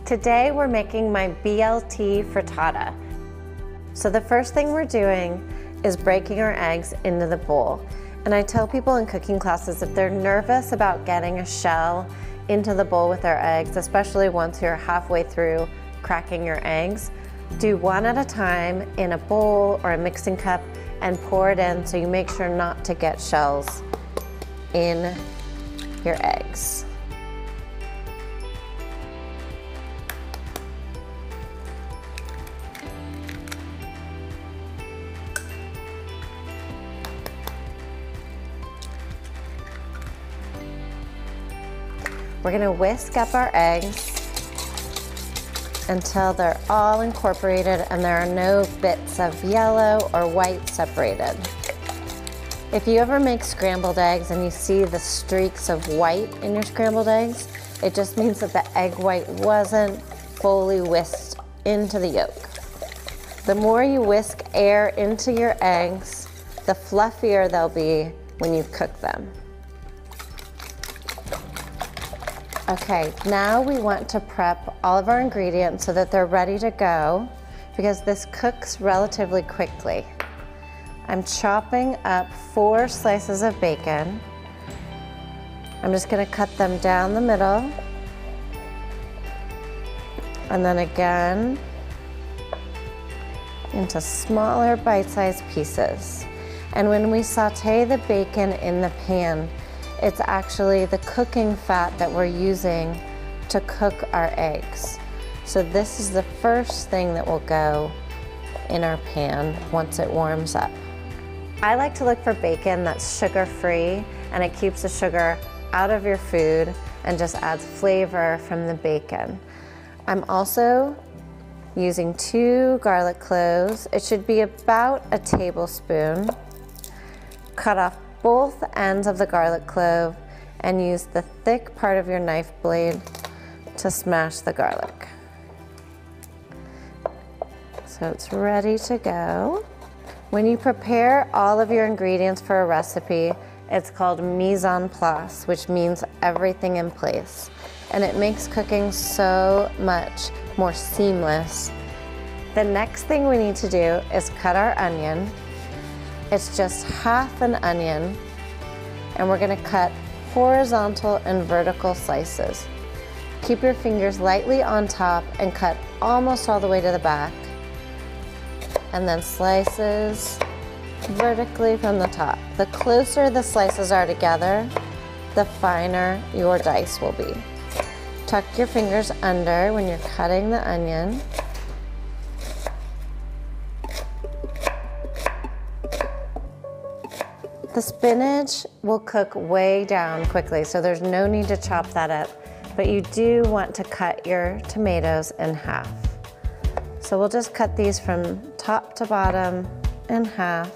Today we're making my BLT frittata. So the first thing we're doing is breaking our eggs into the bowl. And I tell people in cooking classes, if they're nervous about getting a shell into the bowl with their eggs, especially once you're halfway through cracking your eggs, do one at a time in a bowl or a mixing cup and pour it in so you make sure not to get shells in your eggs. We're gonna whisk up our eggs until they're all incorporated and there are no bits of yellow or white separated. If you ever make scrambled eggs and you see the streaks of white in your scrambled eggs, it just means that the egg white wasn't fully whisked into the yolk. The more you whisk air into your eggs, the fluffier they'll be when you cook them. Okay, now we want to prep all of our ingredients so that they're ready to go because this cooks relatively quickly. I'm chopping up 4 slices of bacon. I'm just gonna cut them down the middle and then again into smaller bite-sized pieces. And when we saute the bacon in the pan, it's actually the cooking fat that we're using to cook our eggs. So this is the first thing that will go in our pan once it warms up. I like to look for bacon that's sugar-free and it keeps the sugar out of your food and just adds flavor from the bacon. I'm also using 2 garlic cloves. It should be about a tablespoon. Cut off both ends of the garlic clove and use the thick part of your knife blade to smash the garlic. So it's ready to go. When you prepare all of your ingredients for a recipe, it's called mise en place, which means everything in place. And it makes cooking so much more seamless. The next thing we need to do is cut our onion. It's just half an onion, and we're gonna cut horizontal and vertical slices. Keep your fingers lightly on top and cut almost all the way to the back, and then slices vertically from the top. The closer the slices are together, the finer your dice will be. Tuck your fingers under when you're cutting the onion. The spinach will cook way down quickly, so there's no need to chop that up, but you do want to cut your tomatoes in half. So we'll just cut these from top to bottom in half.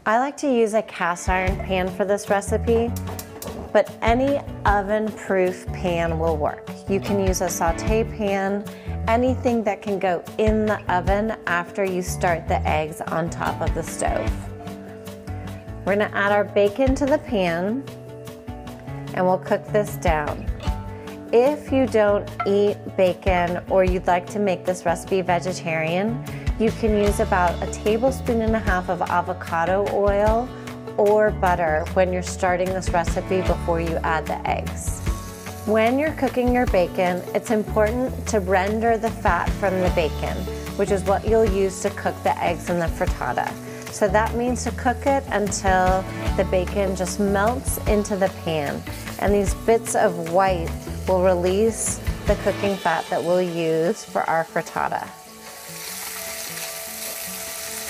I like to use a cast iron pan for this recipe, but any oven-proof pan will work. You can use a saute pan, anything that can go in the oven after you start the eggs on top of the stove. We're gonna add our bacon to the pan and we'll cook this down. If you don't eat bacon or you'd like to make this recipe vegetarian, you can use about 1.5 tablespoons of avocado oil or butter when you're starting this recipe before you add the eggs. When you're cooking your bacon, it's important to render the fat from the bacon, which is what you'll use to cook the eggs in the frittata. So that means to cook it until the bacon just melts into the pan. And these bits of white will release the cooking fat that we'll use for our frittata.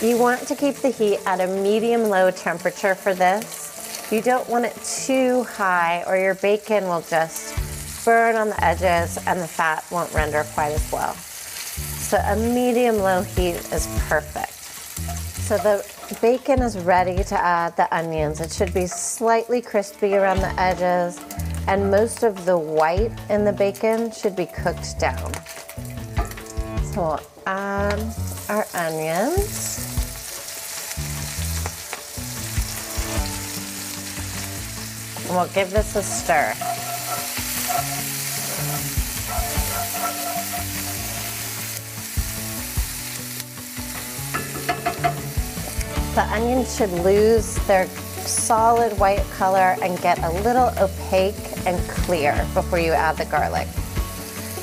You want to keep the heat at a medium-low temperature for this. You don't want it too high or your bacon will just burn on the edges and the fat won't render quite as well. So a medium-low heat is perfect. So the bacon is ready to add the onions. It should be slightly crispy around the edges and most of the white in the bacon should be cooked down. So we'll add our onions. And we'll give this a stir. The onions should lose their solid white color and get a little opaque and clear before you add the garlic.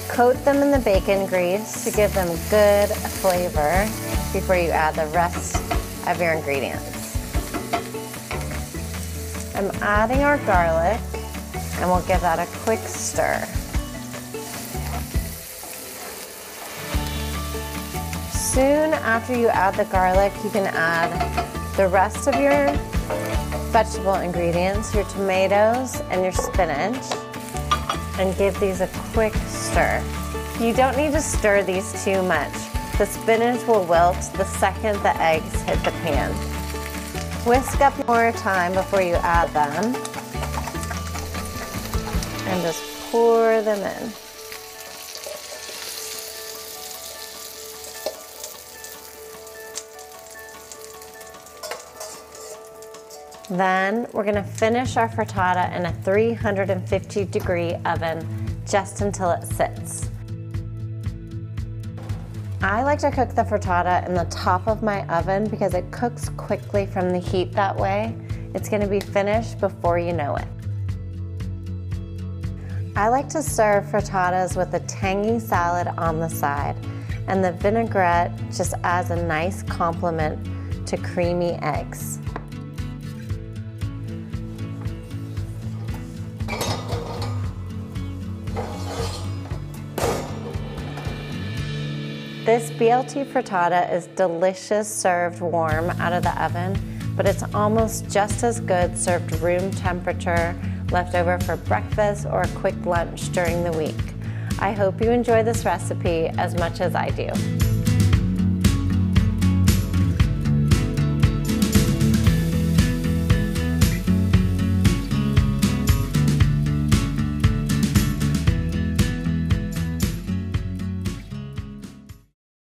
Coat them in the bacon grease to give them good flavor before you add the rest of your ingredients. I'm adding our garlic and we'll give that a quick stir. Soon after you add the garlic, you can add the rest of your vegetable ingredients, your tomatoes and your spinach, and give these a quick stir. You don't need to stir these too much. The spinach will wilt the second the eggs hit the pan. Whisk up more time before you add them, and just pour them in. Then we're gonna finish our frittata in a 350-degree oven just until it sits. I like to cook the frittata in the top of my oven because it cooks quickly from the heat that way. It's gonna be finished before you know it. I like to serve frittatas with a tangy salad on the side, and the vinaigrette just adds a nice complement to creamy eggs. This BLT frittata is delicious served warm out of the oven, but it's almost just as good served room temperature, left over for breakfast or a quick lunch during the week. I hope you enjoy this recipe as much as I do.